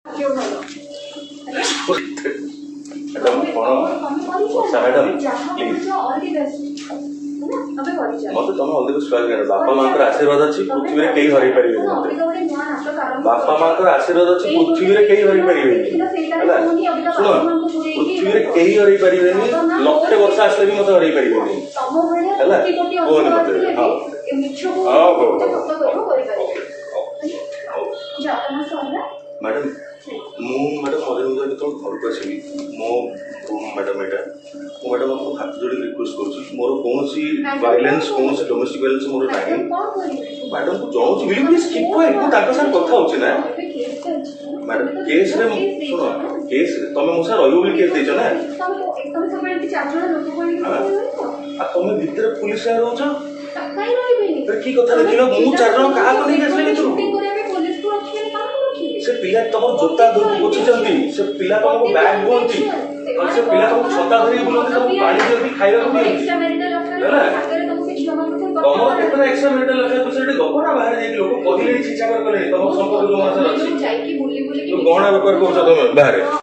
मत तुम अलग बापा माँ आशीर्वाद अच्छी पृथ्वी में कई हरई पारे बापा माँ आशीर्वाद अच्छी पृथ्वी में कई हरई पारे शुण पृथ्वी में कई हरई पारे लक्षे वर्ष आसले भी मत हरई पारे मैडम मैडम मजे मजे घर को आसवि मो मैडम यहाँ मैडम आपको हाथ जोड़ी रिक्वेस्ट करुँच मोर कौन वायलेंस कौन डोमेस्टिक वायलेंस मोर ना मैडम को जनाऊँ विल प्लीज कीप क्वाइट मु ताका साथ कथा होछि ना मैडम केस रे सुनो केस तुम मो साथ रहियो बोली केस देछ ना आ तुम भीतर पुलिस रे रहछ काई रहिबेनी फिर की कथा देखिलो मु चार जन काहा को नहीं आसले भीतर से पिला तुम जोता धरि पोछि जंती से पिला तुम बैग बोंती और से पिला तुम छता धरि बुलंती तुम पानी जल्दी खाइबा को एक्स्ट्रा मैरिटल अफेयर आगे तुम से क्षमा करते तुम केतना एक्स्ट्रा मैरिटल अफेयर तो सेठी गपना बाहर जाई लोक कहिले छिछा कर कले तुम संपर्क जो मास अछि जाई की बुली बुली की गहना व्यापार करछ तुम बाहर